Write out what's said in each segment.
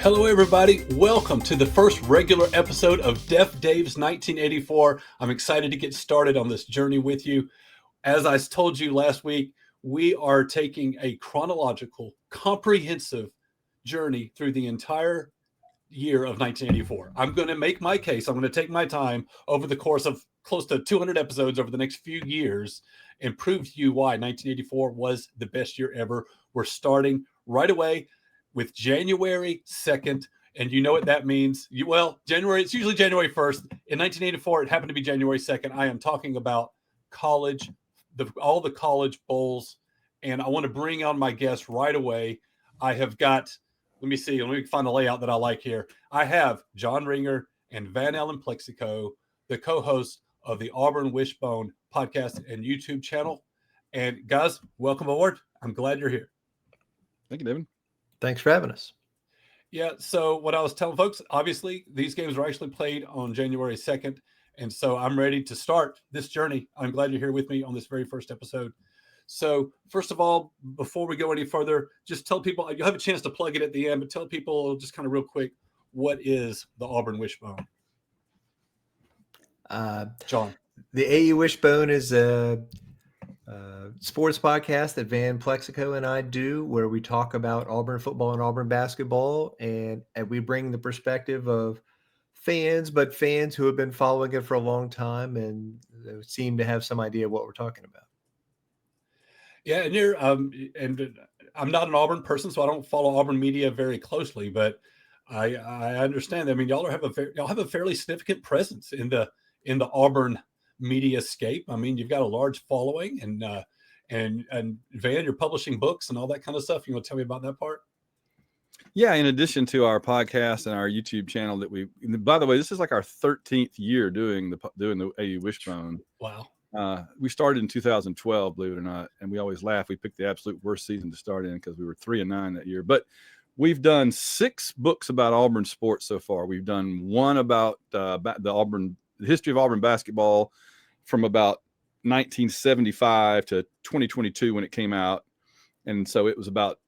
Hello, everybody. Welcome to the first regular episode of DefDave's 1984. I'm excited to get started on this journey with you. As I told you last week, we are taking a chronological, comprehensive journey through the entire year of 1984. I'm going to make my case. I'm going to take my time over the course of close to 200 episodes over the next few years and prove to you why 1984 was the best year ever. We're starting right away with January 2nd. And you know what that means. It's usually January 1st. In 1984, it happened to be January 2nd. I am talking about college, all the college bowls. And I want to bring on my guest right away. I have got, let me find the layout that I like here. I have John Ringer and Van Allen Plexico, the co-host of the Auburn Wishbone podcast and YouTube channel. And guys, welcome aboard. I'm glad you're here. Thank you, David. Thanks for having us. Yeah, so what I was telling folks, obviously, these games were actually played on January 2nd, and so I'm ready to start this journey. I'm glad you're here with me on this very first episode. So first of all, before we go any further, just tell people, you'll have a chance to plug it at the end, but tell people just kind of real quick, what is the Auburn Wishbone? John. The AU Wishbone is a sports podcast that Van Plexico and I do, where we talk about Auburn football and Auburn basketball, and we bring the perspective of fans who have been following it for a long time and seem to have some idea of what we're talking about. Yeah, and you're and I'm not an Auburn person, so I don't follow Auburn media very closely, but I understand. I mean, y'all have a fairly significant presence in the Auburn media scape. I mean, you've got a large following, and Van, you're publishing books and all that kind of stuff. You want to tell me about that part? Yeah, in addition to our podcast and our YouTube channel by the way, this is like our 13th year doing the AU Wishbone. Wow. We started in 2012, believe it or not, and we always laugh. We picked the absolute worst season to start in because we were 3-9 that year. But we've done 6 books about Auburn sports so far. We've done one about the history of Auburn basketball from about 1975 to 2022 when it came out. And so it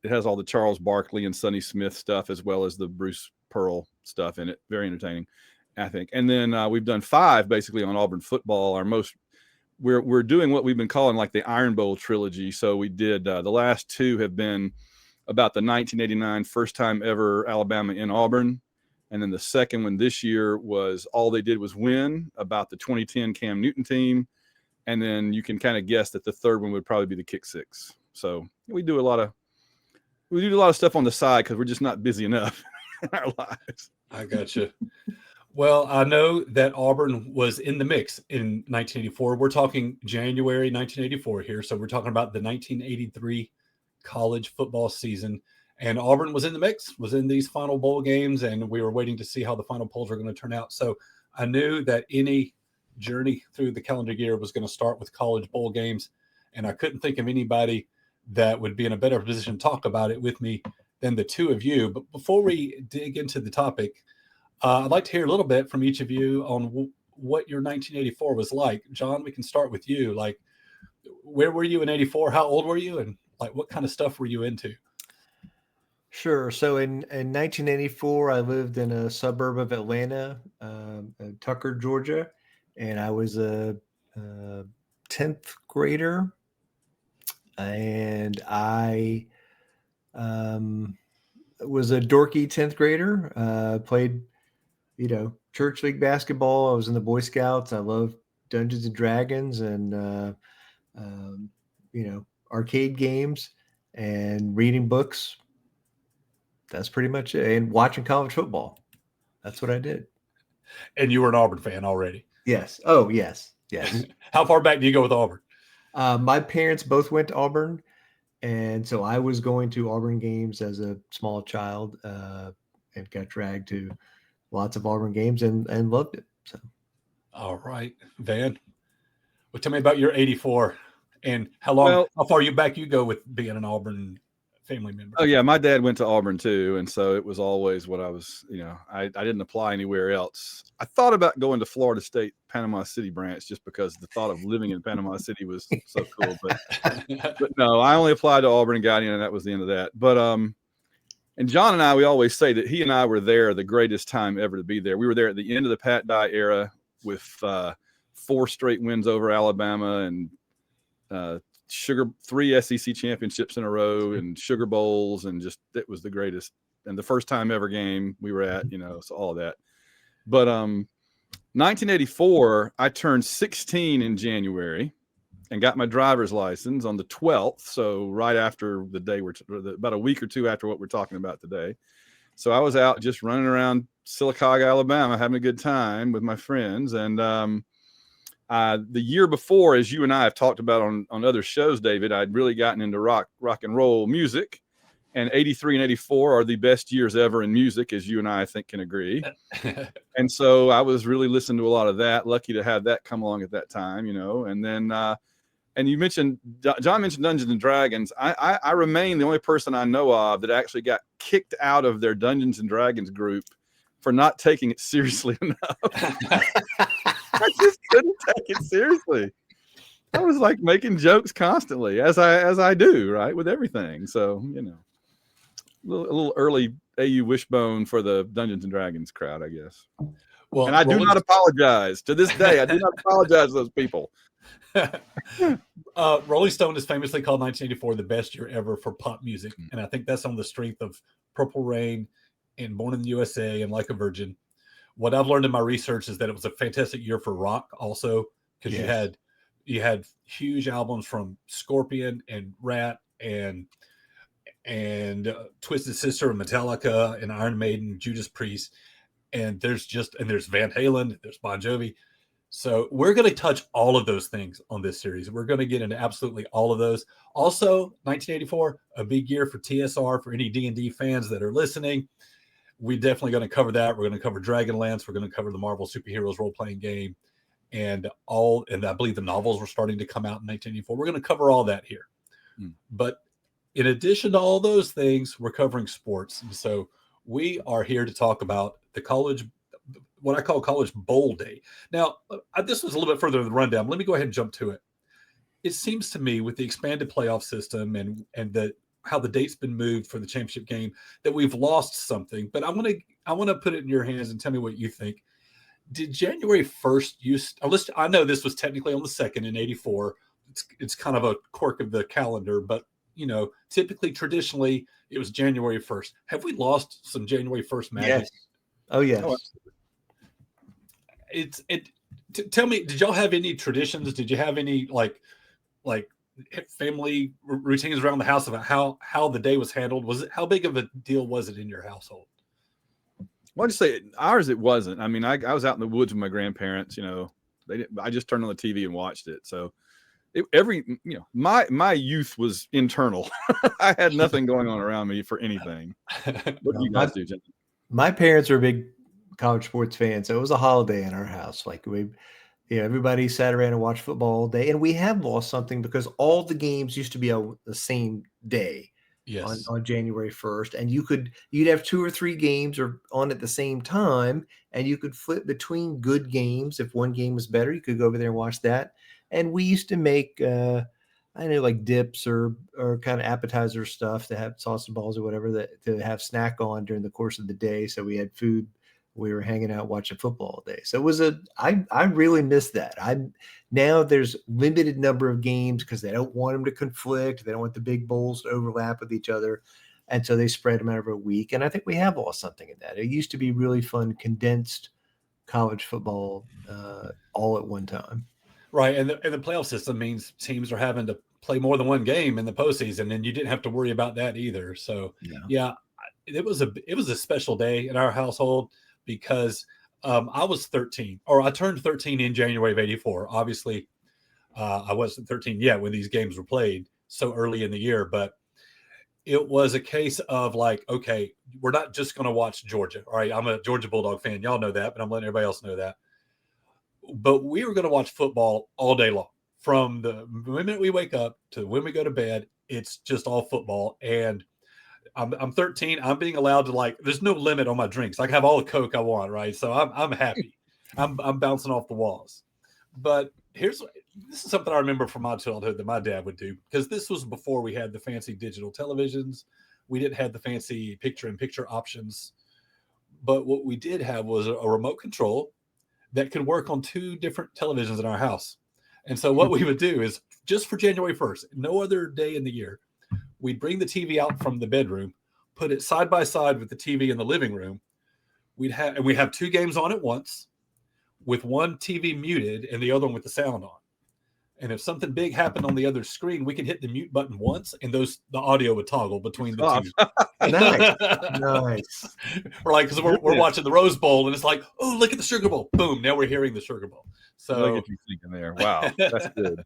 has all the Charles Barkley and Sonny Smith stuff, as well as the Bruce Pearl stuff in it. Very entertaining, I think. And then we've done 5 basically on Auburn football. We're doing what we've been calling like the Iron Bowl trilogy. So we did, the last 2 have been about the 1989 first time ever Alabama in Auburn. And then the second one this year was All They Did Was Win, about the 2010 Cam Newton team. And then you can kind of guess that the third one would probably be the Kick Six. So we do a lot of stuff on the side because we're just not busy enough in our lives. I gotcha. Well, I know that Auburn was in the mix in 1984. We're talking January 1984 here. So we're talking about the 1983 college football season. And Auburn was in the mix, was in these final bowl games, and we were waiting to see how the final polls were going to turn out. So I knew that any journey through the calendar year was going to start with college bowl games, and I couldn't think of anybody that would be in a better position to talk about it with me than the two of you. But before we dig into the topic, I'd like to hear a little bit from each of you on what your 1984 was like. John, we can start with you. Like, where were you in 84? How old were you? And like, what kind of stuff were you into? Sure. So in 1984, I lived in a suburb of Atlanta, Tucker, Georgia, and I was a 10th grader. And I was a dorky 10th grader, played, church league basketball. I was in the Boy Scouts. I loved Dungeons and Dragons and, arcade games and reading books. That's pretty much it. And watching college football. That's what I did. And you were an Auburn fan already? Yes. Oh, yes. Yes. How far back do you go with Auburn? My parents both went to Auburn. And so I was going to Auburn games as a small child and got dragged to lots of Auburn games and loved it. So, all right, Van. Well, tell me about your 84 and how far back you go with being an Auburn family member. Oh yeah, my dad went to Auburn too, and so it was always what I was. I didn't apply anywhere else. I thought about going to Florida State Panama City branch just because the thought of living in Panama City was so cool. But no, I only applied to Auburn and got in, and that was the end of that. But And John and I, we always say that he and I were there the greatest time ever to be there. We were there at the end of the Pat Dye era with 4 straight wins over Alabama and 3 SEC championships in a row and Sugar Bowls, and just it was the greatest. And the first time ever game we were at, so all of that. But 1984, I turned 16 in January and got my driver's license on the 12th. So right after the day about a week or two after what we're talking about today. So I was out just running around Sylacauga, Alabama, having a good time with my friends. And the year before, as you and I have talked about on other shows, David, I'd really gotten into rock and roll music. And 83 and 84 are the best years ever in music, as you and I think can agree. And so I was really listening to a lot of that. Lucky to have that come along at that time, And then and you mentioned, John mentioned Dungeons and Dragons. I remain the only person I know of that actually got kicked out of their Dungeons and Dragons group for not taking it seriously enough. I just couldn't take it seriously. I was like making jokes constantly, as I do, right, with everything. So, a little early AU Wishbone for the Dungeons and Dragons crowd, I guess. Well, and I do not apologize to this day. I do not apologize to those people. Rolling Stone has famously called 1984 the best year ever for pop music, and I think that's on the strength of Purple Rain and Born in the USA and Like a Virgin. What I've learned in my research is that it was a fantastic year for rock, also, because you had huge albums from Scorpion and Rat and Twisted Sister and Metallica and Iron Maiden, Judas Priest, and there's Van Halen, there's Bon Jovi. So we're going to touch all of those things on this series. We're going to get into absolutely all of those. Also, 1984, a big year for TSR, for any D&D fans that are listening. We're definitely going to cover that. We're going to cover Dragonlance. We're going to cover the Marvel Superheroes role-playing game, and I believe the novels were starting to come out in 1984. We're going to cover all that here. But in addition to all those things, we're covering sports. And so we are here to talk about what I call College Bowl Day. Now, this was a little bit further in the rundown. Let me go ahead and jump to it. It seems to me, with the expanded playoff system and how the date's been moved for the championship game, that we've lost something. But I want to put it in your hands and tell me what you think. Did January 1st I know this was technically on the 2nd in 84. It's kind of a quirk of the calendar, but typically, traditionally, it was January 1st. Have we lost some January 1st magic? Yes. Oh, yes. Tell me, did y'all have any traditions? Did you have any like family routines around the house about how the day was handled? How big of a deal was it in your household? Well, I'd say ours, it wasn't. I mean, I was out in the woods with my grandparents, I just turned on the TV and watched it. So my youth was internal. I had nothing going on around me for anything. What do you guys do, Jim? My parents are big college sports fans, so it was a holiday in our house. Like everybody sat around and watched football all day, and we have lost something because all the games used to be on the same day. Yes. On January 1st, and you'd have 2 or 3 games on at the same time, and you could flip between good games. If one game was better, you could go over there and watch that. And we used to make like dips or kind of appetizer stuff to have sausage balls or whatever to have snack on during the course of the day. So we had food. We were hanging out watching football all day. So it was I really miss that. Now there's limited number of games because they don't want them to conflict. They don't want the big bowls to overlap with each other. And so they spread them out over a week. And I think we have lost something in that. It used to be really fun, condensed college football all at one time. Right. And the playoff system means teams are having to play more than one game in the postseason, and you didn't have to worry about that either. So yeah, it was a special day in our household because I was 13, or I turned 13 in January of 84. Obviously, I wasn't 13 yet when these games were played so early in the year, but it was a case of like, okay, we're not just going to watch Georgia. All right, I'm a Georgia Bulldog fan. Y'all know that, but I'm letting everybody else know that. But we were going to watch football all day long. From the minute we wake up to when we go to bed, it's just all football. And I'm 13. I'm being allowed to there's no limit on my drinks. I can have all the Coke I want, right? So I'm happy. I'm bouncing off the walls. But this is something I remember from my childhood that my dad would do, because this was before we had the fancy digital televisions. We didn't have the fancy picture-in-picture options. But what we did have was a remote control that could work on 2 different televisions in our house. And so what we would do is, just for January 1st, no other day in the year, we'd bring the TV out from the bedroom, put it side by side with the TV in the living room. We'd have 2 games on at once, with one TV muted and the other one with the sound on. And if something big happened on the other screen, we could hit the mute button once, and the audio would toggle between the 2. Nice. Or like, because we're watching the Rose Bowl, and it's like, oh, look at the Sugar Bowl. Boom, now we're hearing the Sugar Bowl. So look at you thinking there. Wow, that's good.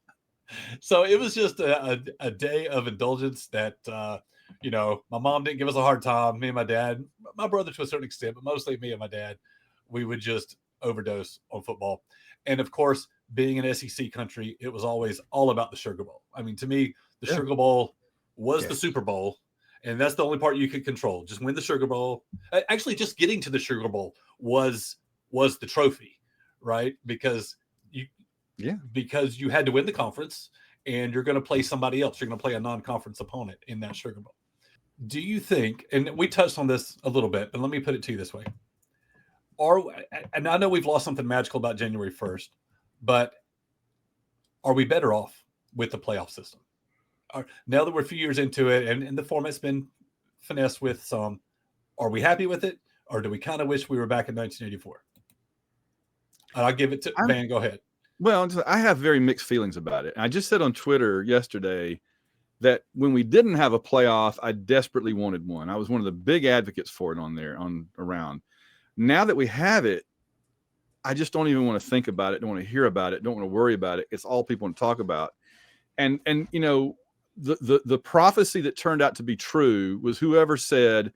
So it was just a day of indulgence that, my mom didn't give us a hard time. Me and my dad, my brother to a certain extent, but mostly me and my dad, we would just overdose on football. And of course, being an SEC country, it was always all about the Sugar Bowl. I mean, to me, the Sugar Bowl was the Super Bowl, and that's the only part you could control. Just win the Sugar Bowl. Actually, just getting to the Sugar Bowl was the trophy, right? Because you had to win the conference, and you're going to play somebody else. You're going to play a non-conference opponent in that Sugar Bowl. Do you think, and we touched on this a little bit, but let me put it to you this way. And I know we've lost something magical about January 1st, but are we better off with the playoff system? Now that we're a few years into it and the format's been finessed with some, are we happy with it? Or do we kind of wish we were back in 1984? I'll give it to Van. Go ahead. Well, I have very mixed feelings about it. I just said on Twitter yesterday that when we didn't have a playoff, I desperately wanted one. I was one of the big advocates for it around. Now that we have it, I just don't even want to think about it. Don't want to hear about it. Don't want to worry about it. It's all people want to talk about. And the prophecy that turned out to be true was whoever said,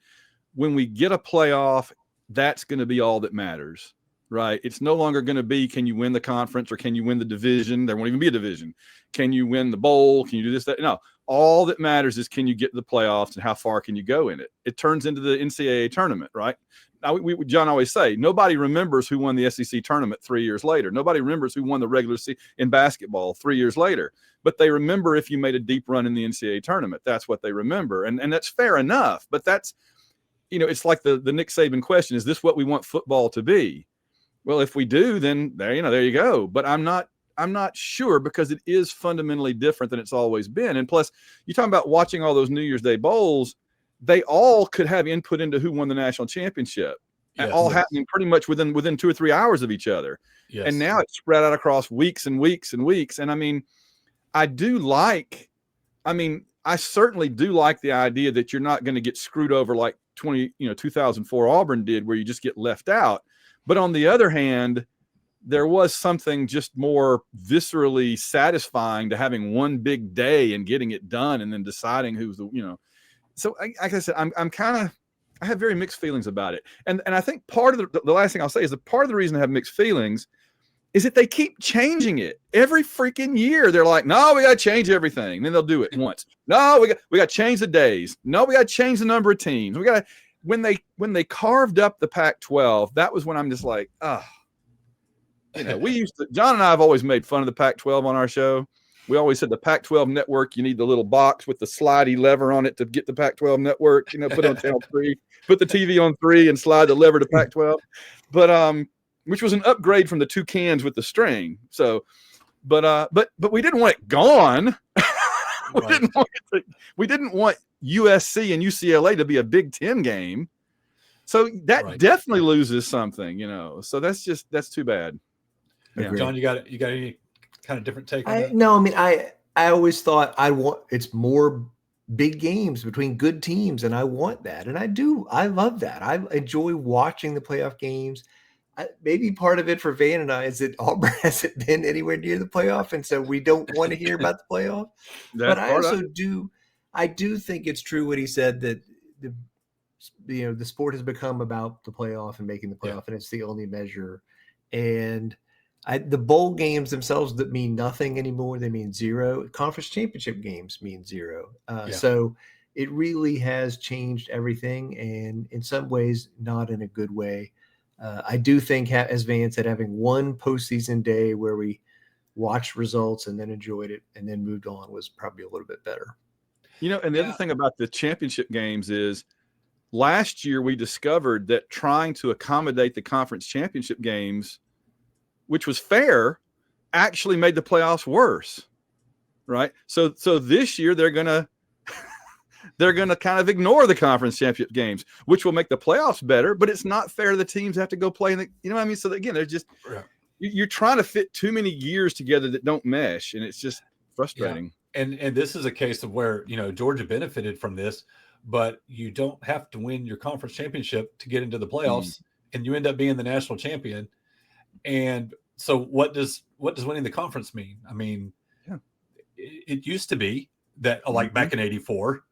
when we get a playoff, that's going to be all that matters, right? It's no longer going to be, can you win the conference or can you win the division? There won't even be a division. Can you win the bowl? Can you do this, that? No, all that matters is, can you get to the playoffs and how far can you go in it? It turns into the NCAA tournament, right? Now, John always say, nobody remembers who won the SEC tournament 3 years later. Nobody remembers who won the regular season in basketball 3 years later. But they remember if you made a deep run in the NCAA tournament. That's what they remember. And that's fair enough. But that's, it's like the Nick Saban question, is this what we want football to be? Well, if we do, then there you go. But I'm not sure, because it is fundamentally different than it's always been. And plus, you're talking about watching all those New Year's Day bowls. They all could have input into who won the national championship, happening pretty much within 2 or 3 hours of each other. Yes. And now it's spread out across weeks and weeks and weeks. And I mean, I certainly do like the idea that you're not going to get screwed over like 2004 Auburn did, where you just get left out. But on the other hand, there was something just more viscerally satisfying to having one big day and getting it done and then deciding who's So like I said, I have very mixed feelings about it. And I think part of the last thing I'll say is that part of the reason I have mixed feelings is that they keep changing it every freaking year. They're like, no, we got to change everything. And then they'll do it once. No, we got to change the days. No, we got to change the number of teams. When they carved up the Pac-12, that was when I'm just like, John and I have always made fun of the Pac-12 on our show. We always said the Pac-12 network, you need the little box with the slidey lever on it to get the Pac-12 network, put on channel 3, put the TV on 3 and slide the lever to Pac-12. But, which was an upgrade from the 2 cans with the string. So, but we didn't want it gone. We didn't want USC and UCLA to be a Big Ten game. So that definitely loses something, so that's too bad. Yeah. John, you got any kind of different take on that? No, I mean, I always thought it's more big games between good teams, and I want that. And I love that. I enjoy watching the playoff games. Maybe part of it for Van and I is that Auburn hasn't been anywhere near the playoff, and so we don't want to hear about the playoff. But I also do think it's true what he said, that the sport has become about the playoff and making the playoff, and it's the only measure. And the bowl games themselves that mean nothing anymore. They mean zero. Conference championship games mean zero. So it really has changed everything, and in some ways, not in a good way. I do think, as Van said, having one postseason day where we watched results and then enjoyed it and then moved on was probably a little bit better. And the other thing about the championship games is last year we discovered that trying to accommodate the conference championship games, which was fair, actually made the playoffs worse. Right. So this year they're gonna kind of ignore the conference championship games, which will make the playoffs better, but it's not fair the teams have to go play in the, you know what I mean? So again, they're just you're trying to fit too many years together that don't mesh, and it's just frustrating. And this is a case of where, Georgia benefited from this, but you don't have to win your conference championship to get into the playoffs, and you end up being the national champion. And so what does winning the conference mean? I mean, it used to be that, like back in '84,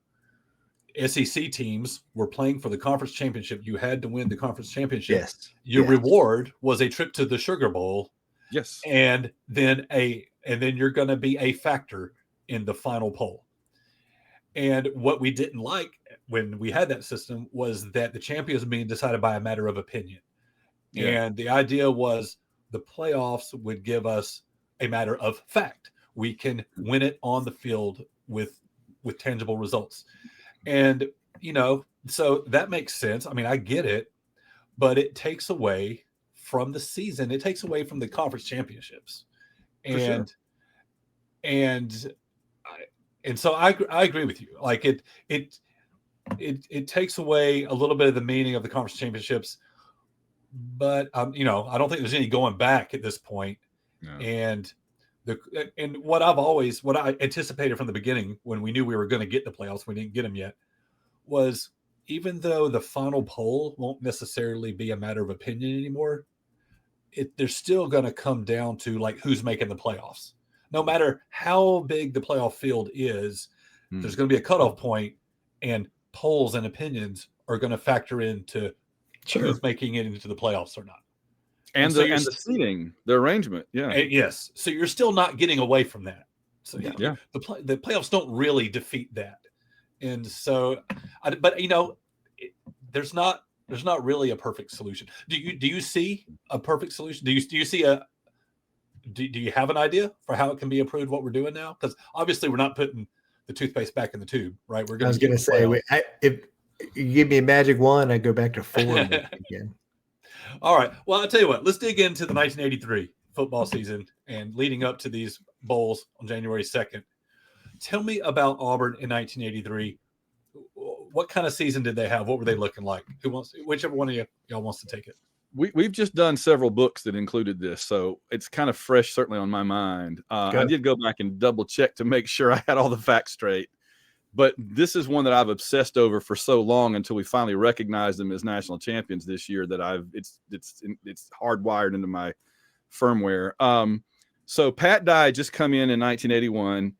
SEC teams were playing for the conference championship. You had to win the conference championship. Yes. Your reward was a trip to the Sugar Bowl. Yes. And then you're going to be a factor in the final poll. And what we didn't like when we had that system was that the champions being decided by a matter of opinion. Yeah. And the idea was the playoffs would give us a matter of fact. We can win it on the field with tangible results. And, so that makes sense. I mean, I get it, but it takes away from the season. It takes away from the conference championships. And so I agree with you. Like it takes away a little bit of the meaning of the conference championships, but I don't think there's any going back at this point. No. And what I anticipated from the beginning when we knew we were going to get the playoffs, we didn't get them yet, was even though the final poll won't necessarily be a matter of opinion anymore, they're still going to come down to like who's making the playoffs. No matter how big the playoff field is, there's going to be a cutoff point, and polls and opinions are going to factor into who's making it into the playoffs or not. And the seating, the arrangement, yes. So you're still not getting away from that. So the playoffs don't really defeat that, and so, there's not really a perfect solution. Do you see a perfect solution? Do you see do you have an idea for how it can be improved? What we're doing now, because obviously we're not putting the toothpaste back in the tube, right? I was going to say, if you give me a magic wand, I go back to 4 again. All right. Well, I'll tell you what. Let's dig into the 1983 football season and leading up to these bowls on January 2nd. Tell me about Auburn in 1983. What kind of season did they have? What were they looking like? Whichever one of y'all wants to take it. We've just done several books that included this, so it's kind of fresh, certainly on my mind. I did go back and double check to make sure I had all the facts straight. But this is one that I've obsessed over for so long until we finally recognized them as national champions this year that it's hardwired into my firmware. So Pat Dye just come in 1981,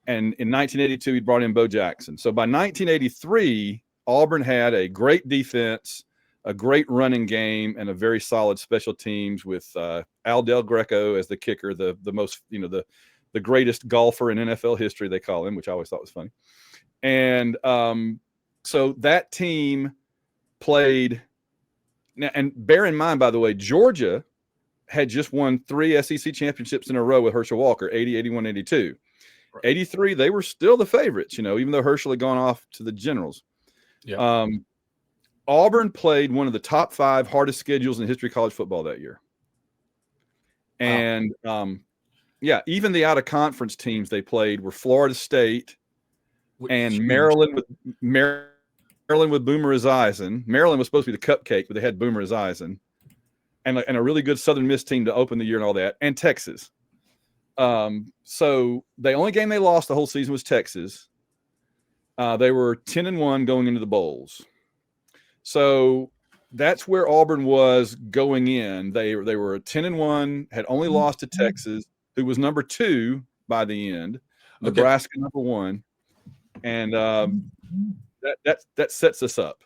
and in 1982 he brought in Bo Jackson. So by 1983, Auburn had a great defense, a great running game, and a very solid special teams with Al Del Greco as the kicker, the most the greatest golfer in NFL history, they call him, which I always thought was funny. And so that team played. Now, and bear in mind, by the way, Georgia had just won 3 SEC championships in a row with Herschel Walker, 80, 81, 82. Right. 83, they were still the favorites, even though Herschel had gone off to the Generals. Yeah. Auburn played one of the top 5 hardest schedules in the history of college football that year. And, even the out-of-conference teams they played were Florida State and Maryland with Boomer Esiason. Maryland was supposed to be the cupcake, but they had Boomer Esiason. And a really good Southern Miss team to open the year and all that, and Texas. So the only game they lost the whole season was Texas. They were 10-1 going into the bowls. So that's where Auburn was going in. They were 10-1, had only lost to Texas, who was number 2 by the end. Nebraska number 1, and that sets us up.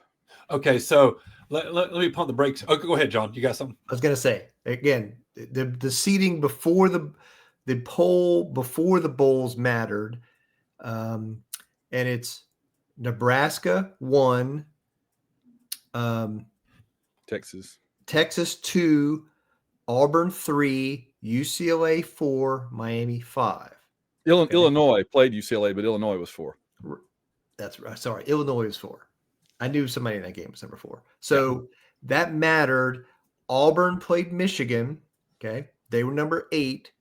Okay, so let me pump the brakes. Okay, go ahead, John. You got something? I was going to say again, the seeding before the poll before the bowls mattered, and it's Nebraska 1. Texas 2, Auburn 3, UCLA 4, Miami 5. Illinois played UCLA, but Illinois was 4. That's right. Sorry, Illinois was 4. I knew somebody in that game was number 4. So that mattered. Auburn played Michigan. Okay, they were number 8.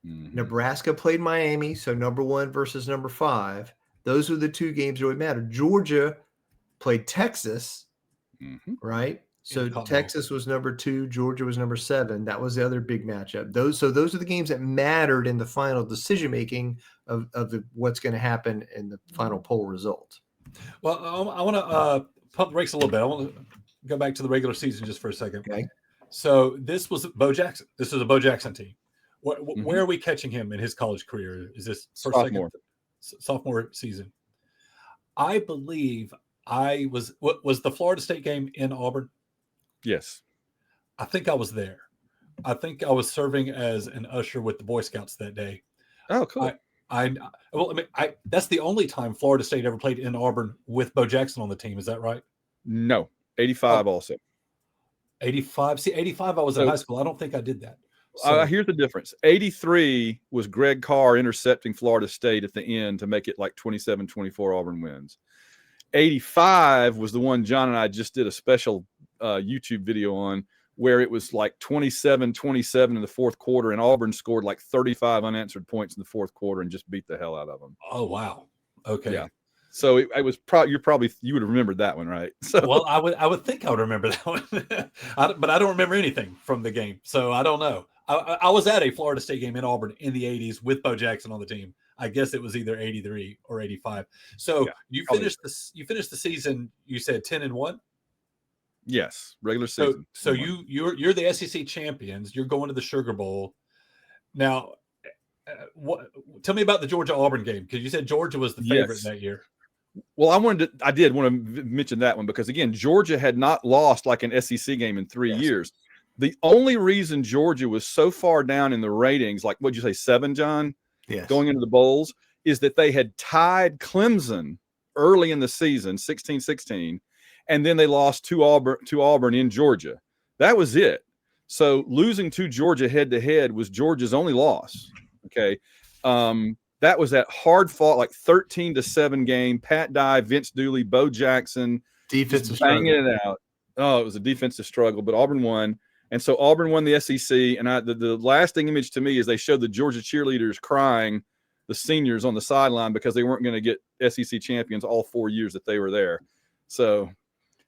Mm-hmm. Nebraska played Miami, so number 1 versus number 5. Those were the 2 games that would matter. Georgia played Texas, right? So Texas was number 2, Georgia was number 7. That was the other big matchup. Those are the games that mattered in the final decision making of what's going to happen in the final poll result. Well, I want to pump the brakes a little bit. I want to go back to the regular season just for a second. Okay. So this was Bo Jackson. This was a Bo Jackson team. Where are we catching him in his college career? Is this first, sophomore season? I believe was the Florida State game in Auburn? Yes. I think I was there. I think I was serving as an usher with the Boy Scouts that day. Oh, cool. That's the only time Florida State ever played in Auburn with Bo Jackson on the team. Is that right? No, 85 also. 85. See, 85, I was in high school. I don't think I did that. So, here's the difference. 83 was Greg Carr intercepting Florida State at the end to make it like 27-24 Auburn wins. 85 was the one John and I just did a special YouTube video on, where it was like 27-27 in the fourth quarter, and Auburn scored like 35 unanswered points in the fourth quarter and just beat the hell out of them. Oh, wow. Okay. Yeah. So it was you would have remembered that one, right? So, well, I would think I would remember that one, but I don't remember anything from the game, so I don't know. I was at a Florida State game in Auburn in the 80s with Bo Jackson on the team. I guess it was either 83 or 85. So you finished the season. You said 10-1. Yes, regular season. So you're the SEC champions. You're going to the Sugar Bowl. Now, tell me about the Georgia Auburn game, because you said Georgia was the favorite that year. Well, I did want to mention that one because, again, Georgia had not lost like an SEC game in 3 years. The only reason Georgia was so far down in the ratings, like what'd you say, 7, John? Yes. Going into the bowls, is that they had tied Clemson early in the season, 16-16, and then they lost to Auburn in Georgia. That was it. So losing to Georgia head-to-head was Georgia's only loss. Okay. That was that hard-fought, like 13-7 game. Pat Dye, Vince Dooley, Bo Jackson, defensive banging it out. Oh, it was a defensive struggle, but Auburn won. And so Auburn won the SEC. And the lasting image to me is they showed the Georgia cheerleaders crying, the seniors on the sideline, because they weren't going to get SEC champions all 4 years that they were there. So,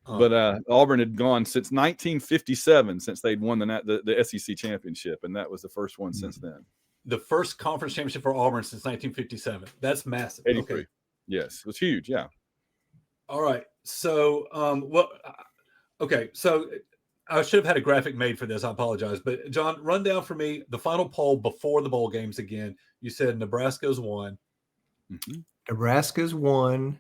but Auburn had gone since 1957 since they'd won the SEC championship, and that was the first one since then. The first conference championship for Auburn since 1957. That's massive. 83. Okay. Yes, it was huge. Yeah. All right. So, okay. So I should have had a graphic made for this. I apologize. But, John, run down for me the final poll before the bowl games again. You said Nebraska's 1. Mm-hmm. Nebraska's 1.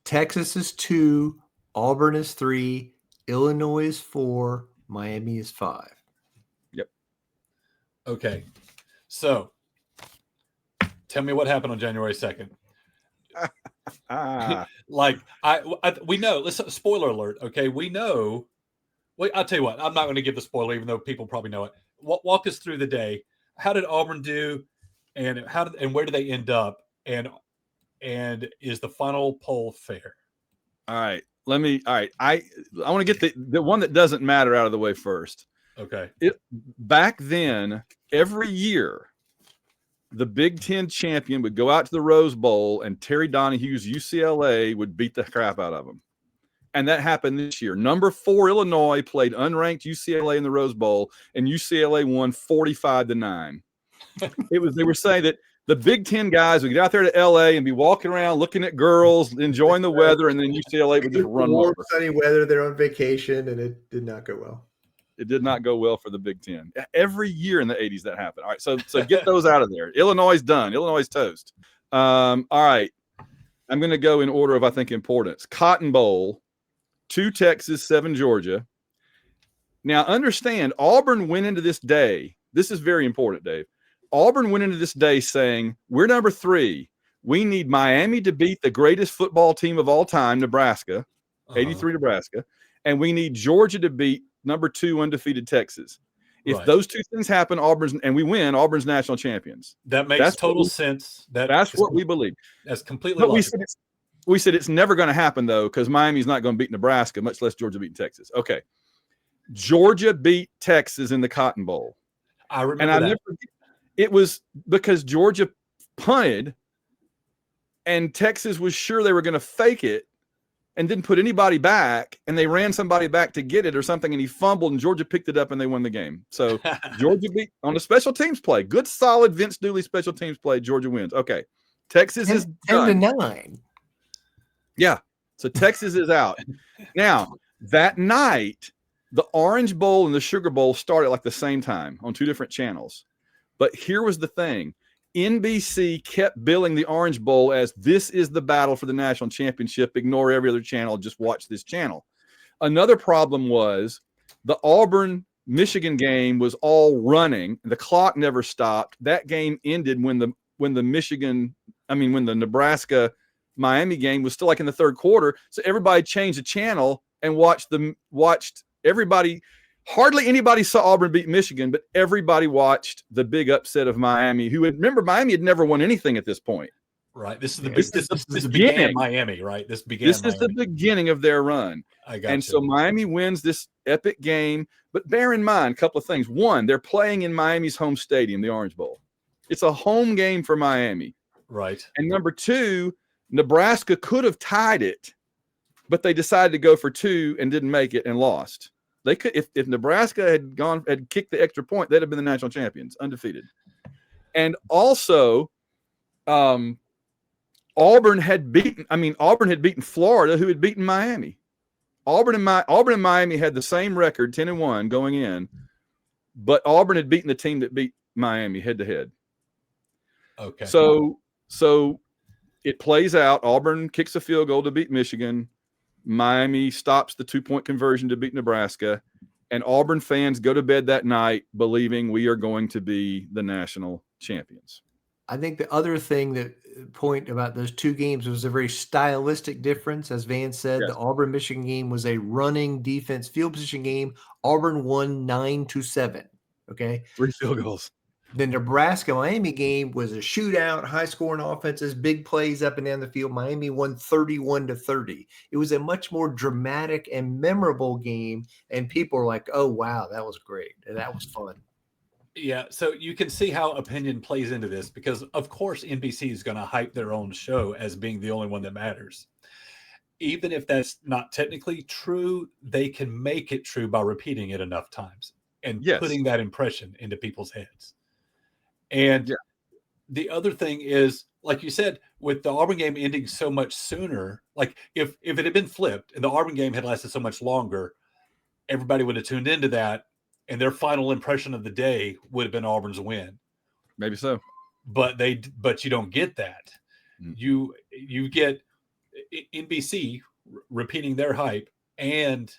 Texas is 2. Auburn is 3. Illinois is 4. Miami is 5. Yep. Okay. So tell me what happened on January 2nd. Like we know, listen, spoiler alert. Okay. We know. Wait, I'll tell you what, I'm not going to give the spoiler, even though people probably know it. Walk us through the day. How did Auburn do? And where do they end up? And is the final poll fair? All right. I want to get the one that doesn't matter out of the way first. Okay. Back then, every year, the Big Ten champion would go out to the Rose Bowl, and Terry Donahue's UCLA would beat the crap out of them. And that happened this year. Number 4 Illinois played unranked UCLA in the Rose Bowl, and UCLA won 45-9. They were saying that the Big Ten guys would get out there to LA and be walking around looking at girls, enjoying the weather, and then UCLA would just run warm, over. Sunny weather. They're on vacation, and it did not go well. It did not go well for the Big Ten. Every year in the 80s that happened. All right, so get those out of there. Illinois is done. Illinois is toast. All right, I'm going to go in order of, I think, importance. Cotton Bowl, 2 Texas, 7 Georgia. Now, understand, Auburn went into this day. This is very important, Dave. Auburn went into this day saying, we're number 3. We need Miami to beat the greatest football team of all time, Nebraska, 83 Nebraska, and we need Georgia to beat number 2 undefeated Texas. If those two things happen, we win, Auburn's national champions. That makes total sense. That's what we believe. That's completely logical. We said it's never going to happen, though, because Miami's not going to beat Nebraska, much less Georgia beating Texas. Okay. Georgia beat Texas in the Cotton Bowl. I remember that. It was because Georgia punted and Texas was sure they were going to fake it and didn't put anybody back, and they ran somebody back to get it or something, and he fumbled, and Georgia picked it up, and they won the game. So Georgia beat on the special teams play. Good, solid Vince Dooley special teams play. Georgia wins. Okay. Texas is 10-9. Yeah. So Texas is out. Now, that night, the Orange Bowl and the Sugar Bowl started like the same time on two different channels. But here was the thing. NBC kept billing the Orange Bowl as this is the battle for the national championship. Ignore every other channel. Just watch this channel. Another problem was the Auburn-Michigan game was all running. The clock never stopped. That game ended when the Nebraska-Miami game was still like in the third quarter. So everybody changed the channel and watched everybody. Hardly anybody saw Auburn beat Michigan, but everybody watched the big upset of Miami, remember Miami had never won anything at this point. Right. This began Miami, right? This is the beginning of their run. So Miami wins this epic game. But bear in mind a couple of things. One, they're playing in Miami's home stadium, the Orange Bowl. It's a home game for Miami. Right. And number two, Nebraska could have tied it, but they decided to go for two and didn't make it and lost. They could, if Nebraska had kicked the extra point, they'd have been the national champions, undefeated. And also, Auburn had beaten Florida, who had beaten Miami. Auburn and Miami had the same record, 10-1 going in, but Auburn had beaten the team that beat Miami head to head. Okay. So it plays out. Auburn kicks a field goal to beat Michigan. Miami stops the 2-point conversion to beat Nebraska, and Auburn fans go to bed that night believing we are going to be the national champions. I think the other thing point about those two games was a very stylistic difference. As Van said, Yes. The Auburn-Michigan game was a running defense field position game. Auburn won 9-7. Okay. 3 field goals. The Nebraska-Miami game was a shootout, high-scoring offenses, big plays up and down the field. Miami won 31-30. It was a much more dramatic and memorable game, and people are like, oh, wow, that was great. And that was fun. Yeah, so you can see how opinion plays into this because, of course, NBC is going to hype their own show as being the only one that matters. Even if that's not technically true, they can make it true by repeating it enough times and putting that impression into people's heads. And the other thing is, like you said, with the Auburn game ending so much sooner, like if it had been flipped and the Auburn game had lasted so much longer, everybody would have tuned into that, and their final impression of the day would have been Auburn's win. Maybe so. But you don't get that. You get NBC repeating their hype, and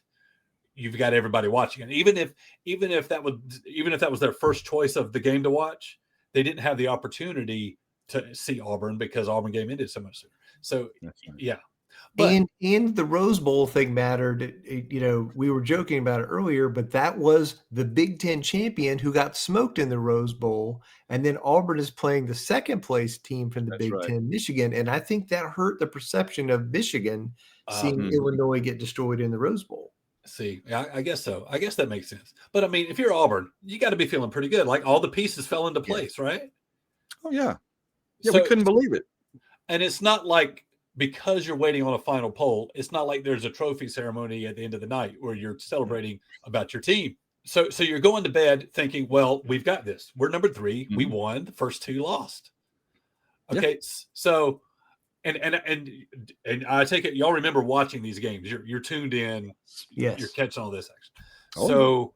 you've got everybody watching it. Even if that was their first choice of the game to watch, they didn't have the opportunity to see Auburn because Auburn game ended so much sooner. So, yeah. But, and the Rose Bowl thing mattered. We were joking about it earlier, but that was the Big Ten champion who got smoked in the Rose Bowl. And then Auburn is playing the second place team from the Big Ten, Michigan. And I think that hurt the perception of Michigan seeing Illinois get destroyed in the Rose Bowl. See, I guess so. I guess that makes sense. But I mean, if you're Auburn, you got to be feeling pretty good. Like all the pieces fell into place, right? Oh, yeah. Yeah, so, we couldn't believe it. And it's not like because you're waiting on a final poll, it's not like there's a trophy ceremony at the end of the night where you're celebrating about your team. So you're going to bed thinking, well, we've got this. We're number 3. We won. The first 2 lost. Okay, so and I take it y'all remember watching these games. You're tuned in. Yes. You're catching all this action. So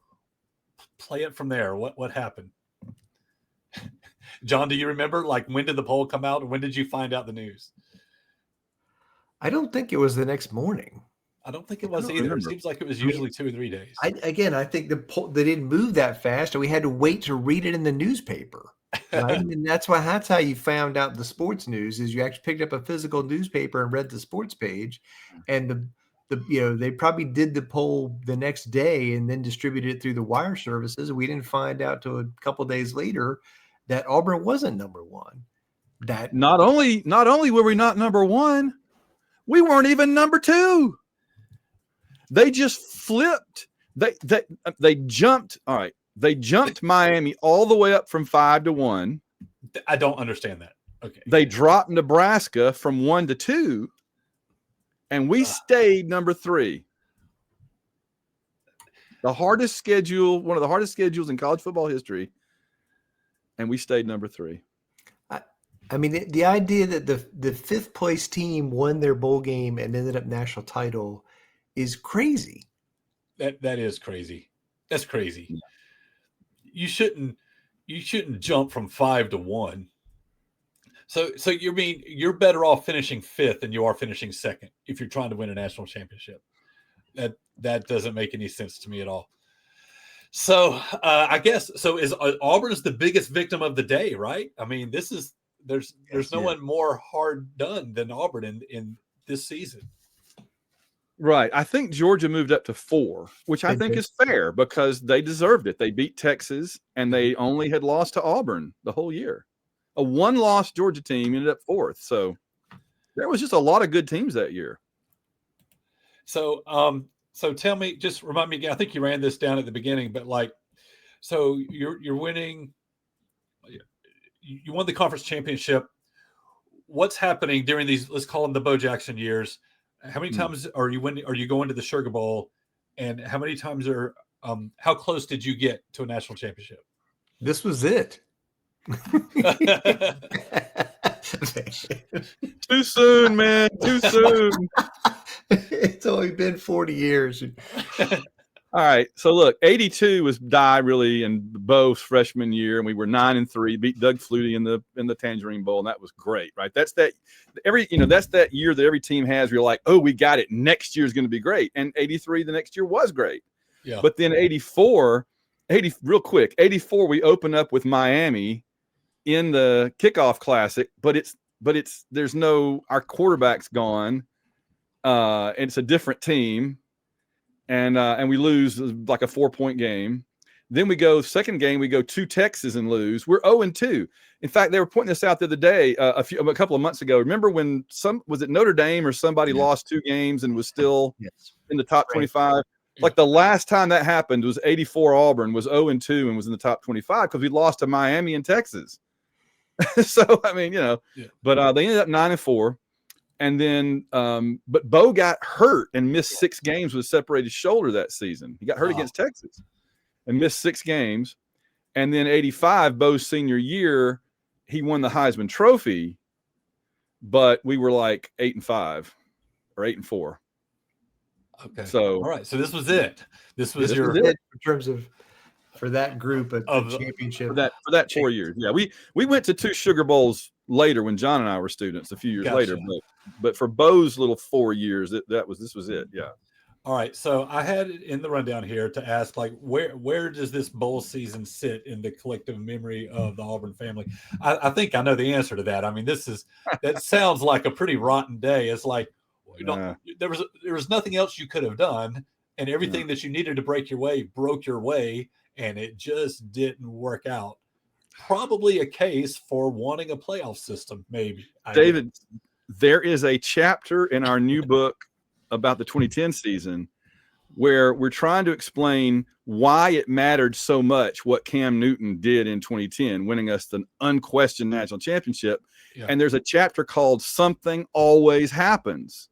play it from there. What happened? John, do you remember? Like, when did the poll come out? When did you find out the news? I don't think it was the next morning. I don't think it was either. It seems like it was usually 2 or 3 days. I think they didn't move that fast, and we had to wait to read it in the newspaper. Right? And that's how you found out the sports news is you actually picked up a physical newspaper and read the sports page, and they probably did the poll the next day and then distributed it through the wire services. We didn't find out till a couple of days later that Auburn wasn't number 1. That not only were we not number 1, We weren't even number 2. They just flipped. They jumped. All right. They jumped Miami all the way up from 5-1. I don't understand that. Okay. They dropped Nebraska from 1-2, and we stayed number 3. The hardest schedule, one of the hardest schedules in college football history, and we stayed number 3. I mean, the idea that the 5th place team won their bowl game and ended up national title is crazy. That is crazy. That's crazy. Yeah. You shouldn't jump from 5-1. So you mean you're better off finishing 5th than you are finishing 2nd if you're trying to win a national championship. That doesn't make any sense to me at all. So I guess is Auburn is the biggest victim of the day, right? I mean, there's no one more hard done than Auburn in this season. Right. I think Georgia moved up to 4, which I think is fair because they deserved it. They beat Texas, and they only had lost to Auburn the whole year. A 1-loss Georgia team ended up 4th. So there was just a lot of good teams that year. So tell me, just remind me again, I think you ran this down at the beginning, but so you're winning, you won the conference championship. What's happening during these, let's call them the Bo Jackson years? How many times are you going to the Sugar Bowl, and how many times how close did you get to a national championship? This was it. Too soon, man. Too soon. It's only been 40 years. All right. So look, 82 was really in Bo's freshman year, and we were 9-3, beat Doug Flutie in the Tangerine Bowl, and that was great, right? That's that year that every team has where you're like, oh, we got it. Next year is going to be great. And 83 the next year was great. Yeah. But then 84, real quick, 84, we open up with Miami in the kickoff classic, but our quarterback's gone. And it's a different team. And we lose like a 4-point game. Then we go second game, we go to Texas and lose. We're 0-2. In fact, they were pointing this out the other day, a couple of months ago. Remember when was it Notre Dame or somebody lost 2 games and was still in the top 25? Yeah. Like the last time that happened was 84 Auburn was 0-2 and was in the top 25 because we lost to Miami and Texas. So I mean, but they ended up 9-4. And then, but Bo got hurt and missed 6 games with a separated shoulder that season. He got hurt against Texas and missed 6 games. And then 85, Bo's senior year, he won the Heisman Trophy, but we were like 8-5 or 8-4. Okay. So all right. So this was it. This was it in terms of for that group of championship for that 4 years. Yeah, we went to 2 Sugar Bowls later when John and I were students a few years later, but for Bo's little 4 years, this was it. Yeah. All right. So I had it in the rundown here to ask, like, where does this bowl season sit in the collective memory of the Auburn family? I think I know the answer to that. I mean, that sounds like a pretty rotten day. It's like, there was nothing else you could have done, and everything that you needed to break your way broke your way, and it just didn't work out. Probably a case for wanting a playoff system, maybe. David, there is a chapter in our new book about the 2010 season where we're trying to explain why it mattered so much what Cam Newton did in 2010, winning us the unquestioned national championship. Yeah. And there's a chapter called Something Always Happens.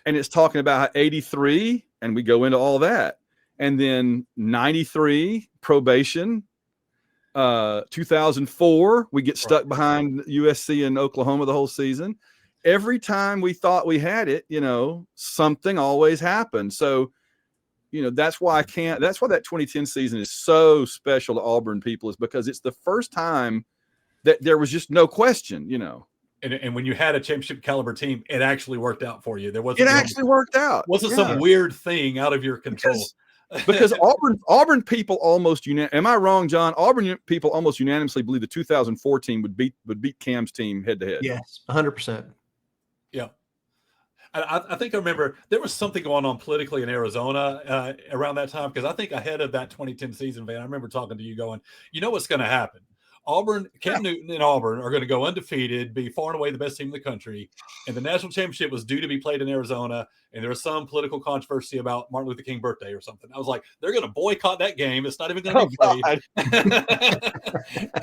And it's talking about how 83, and we go into all that. And then 93, probation. 2004, we get stuck behind USC and Oklahoma the whole season. Every time we thought we had it, something always happened. So, that's why that's why that 2010 season is so special to Auburn people, is because it's the first time that there was just no question, And when you had a championship caliber team, it actually worked out for you. It actually worked out. Wasn't some weird thing out of your control. Because Auburn people almost am I wrong, John? Auburn people almost unanimously believe the 2004 team would beat Cam's team head to head. Yes, 100%. Yeah, I think I remember there was something going on politically in Arizona around that time, because I think ahead of that 2010 season, Van, I remember talking to you going, what's going to happen? Auburn, Cam Newton and Auburn are going to go undefeated, be far and away the best team in the country. And the national championship was due to be played in Arizona. And there was some political controversy about Martin Luther King birthday or something. I was like, they're going to boycott that game. It's not even going to be played.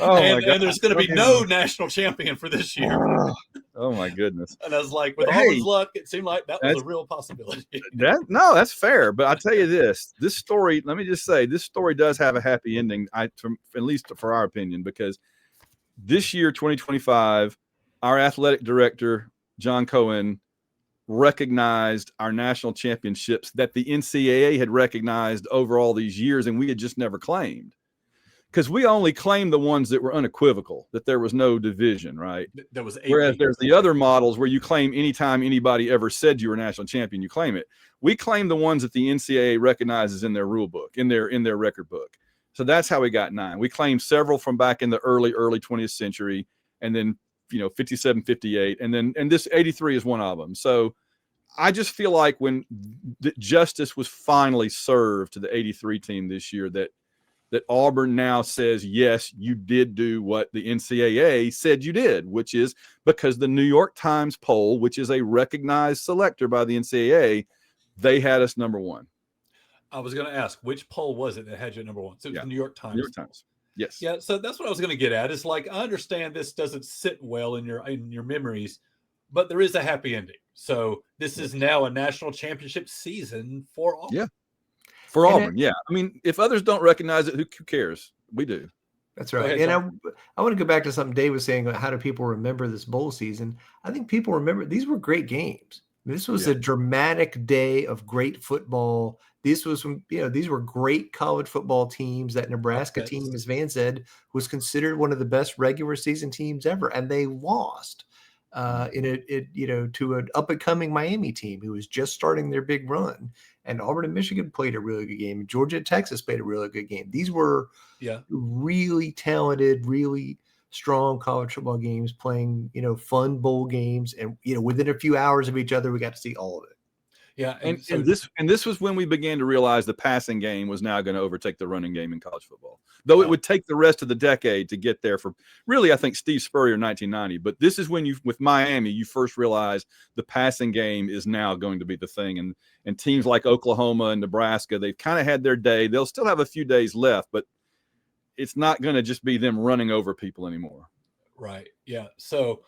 And there's going to be no national champion for this year. Oh my goodness. And I was like, with Auburn's luck, it seemed like that was a real possibility. That's fair. But I tell you this story, let me just say, this story does have a happy ending, at least for our opinion, because this year, 2025, our athletic director, John Cohen, recognized our national championships that the NCAA had recognized over all these years, and we had just never claimed. Because we only claimed the ones that were unequivocal, that there was no division, right? There was Whereas there's the other models where you claim anytime anybody ever said you were a national champion, you claim it. We claim the ones that the NCAA recognizes in their rule book, in their record book. So that's how we got 9. We claimed several from back in the early 20th century, and then 57, 58, and this 83 is one of them. So I just feel like when justice was finally served to the 83 team this year, that Auburn now says, yes, you did do what the NCAA said you did, which is because the New York Times poll, which is a recognized selector by the NCAA, they had us number 1. I was going to ask, which poll was it that had you at number 1? So it was the New York Times. New York Times. Yes. Yeah. So that's what I was going to get at. Is like, I understand this doesn't sit well in your memories, but there is a happy ending. So this is now a national championship season for Auburn. Yeah. For Auburn, yeah. I mean, if others don't recognize it, who cares? We do. That's right. And I want to go back to something Dave was saying about how do people remember this bowl season. I think people remember these were great games. This was a dramatic day of great football. This was these were great college football teams. That Nebraska team, as Van said, was considered one of the best regular season teams ever, and they lost to an up and coming Miami team who was just starting their big run. And Auburn and Michigan played a really good game. Georgia and Texas played a really good game. These were really talented, really strong college football games playing, fun bowl games. And, within a few hours of each other, we got to see all of it. Yeah. And this was when we began to realize the passing game was now going to overtake the running game in college football, though it would take the rest of the decade to get there for really, I think, Steve Spurrier in 1990. But this is when with Miami, you first realize the passing game is now going to be the thing. And teams like Oklahoma and Nebraska, they've kind of had their day. They'll still have a few days left, but it's not going to just be them running over people anymore. Right. Yeah. So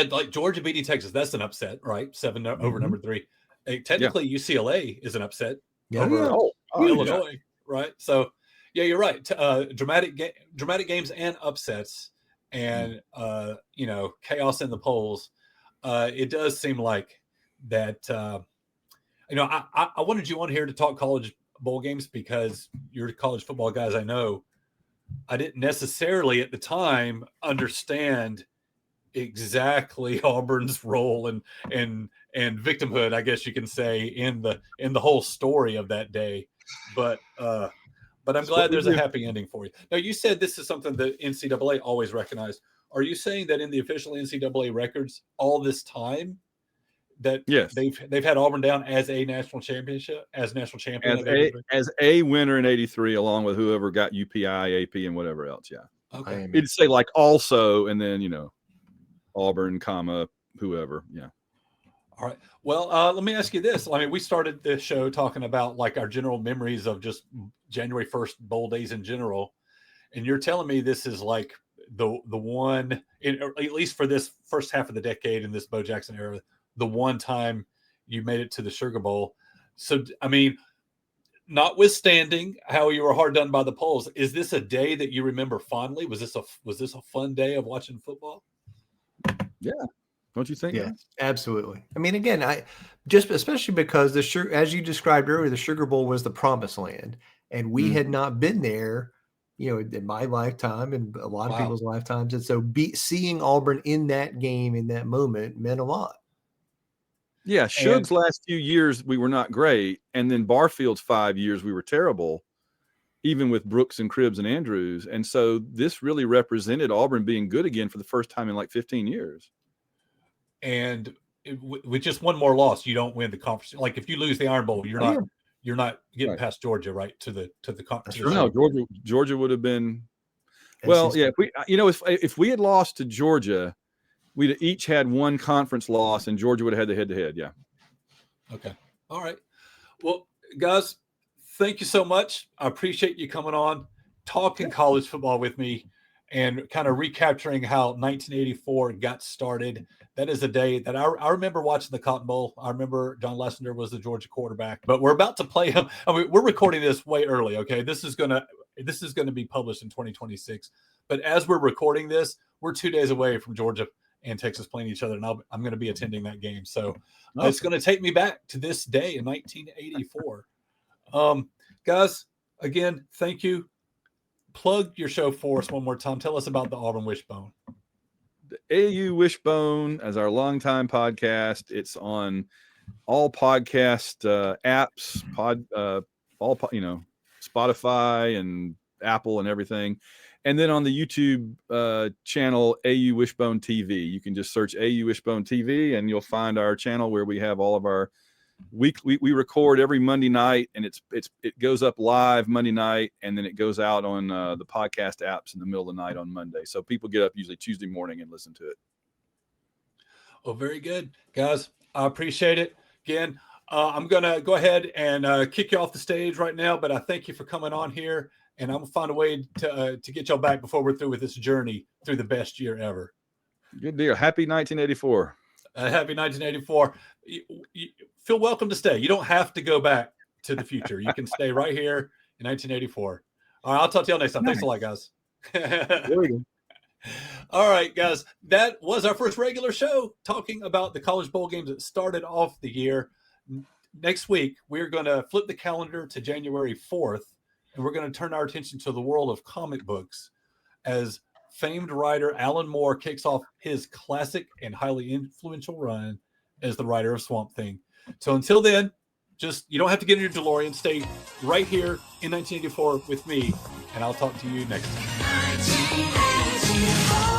like Georgia beating Texas, that's an upset, right? 7 over number 3. Technically, UCLA is an upset over Illinois, right? So, yeah, you're right. Dramatic games and upsets, and chaos in the polls. It does seem like that. I wanted you on here to talk college bowl games because you're college football guys. I know. I didn't necessarily at the time understand exactly Auburn's role and victimhood, I guess you can say, in the whole story of that day. But I'm glad there's a happy ending for you. Now, you said this is something that NCAA always recognized. Are you saying that in the official NCAA records all this time that they've had Auburn down as a national champion, as a winner in 83, along with whoever got UPI, AP, and whatever else? Yeah. Okay. It'd say like also, and then Auburn, whoever. Yeah. All right. Well, let me ask you this. I mean, we started this show talking about like our general memories of just January 1st bowl days in general. And you're telling me this is like the one, at least for this first half of the decade in this Bo Jackson era, the one time you made it to the Sugar Bowl. So, I mean, notwithstanding how you were hard done by the polls, is this a day that you remember fondly? Was this a fun day of watching football? Yeah. Don't you think? Yeah, absolutely. I mean, again, especially because as you described earlier, the Sugar Bowl was the promised land, and we had not been there, in my lifetime and a lot of people's lifetimes. And so seeing Auburn in that game, in that moment, meant a lot. Yeah. Suge's last few years, we were not great. And then Barfield's 5 years, we were terrible, even with Brooks and Cribbs and Andrews. And so this really represented Auburn being good again for the first time in like 15 years. And with just one more loss, you don't win the conference. Like if you lose the Iron Bowl, you're you're not getting Right. past Georgia, right? To the That's the right. No, show. Georgia would have been. Well, SEC. yeah. If we had lost to Georgia, we'd each had one conference loss, and Georgia would have had the head-to-head. Yeah. Okay. All right. Well, guys, thank you so much. I appreciate you coming on, talking college football with me, and kind of recapturing how 1984 got started. That is a day that I remember watching the Cotton Bowl. I remember John Lessender was the Georgia quarterback, but we're about to play him. I mean, we're recording this way early. Okay. This is going to be published in 2026. But as we're recording this, we're 2 days away from Georgia and Texas playing each other. And I'm going to be attending that game. So it's going to take me back to this day in 1984. Guys, again, thank you. Plug your show for us one more time. Tell us about the Auburn Wishbone. The AU Wishbone as our longtime podcast. It's on all podcast apps, Spotify and Apple and everything. And then on the YouTube channel, AU Wishbone TV. You can just search AU Wishbone TV and you'll find our channel where we have all of our weekly. We record every Monday night, and it goes up live Monday night, and then it goes out on the podcast apps in the middle of the night on Monday. So people get up usually Tuesday morning and listen to it. Oh, very good, guys. I appreciate it. Again, I'm going to go ahead and kick you off the stage right now, but I thank you for coming on here, and I'm going to find a way to get y'all back before we're through with this journey through the best year ever. Good deal. Happy 1984. Happy 1984. You feel welcome to stay. You don't have to go back to the future. You can stay right here in 1984. All right, I'll talk to y'all next time. Thanks a lot, guys. All right, guys. That was our first regular show talking about the college bowl games that started off the year. Next week, we're going to flip the calendar to January 4th, and we're going to turn our attention to the world of comic books as famed writer Alan Moore kicks off his classic and highly influential run as the writer of Swamp Thing. So until then, you don't have to get in your DeLorean. Stay right here in 1984 with me, and I'll talk to you next time. 1984.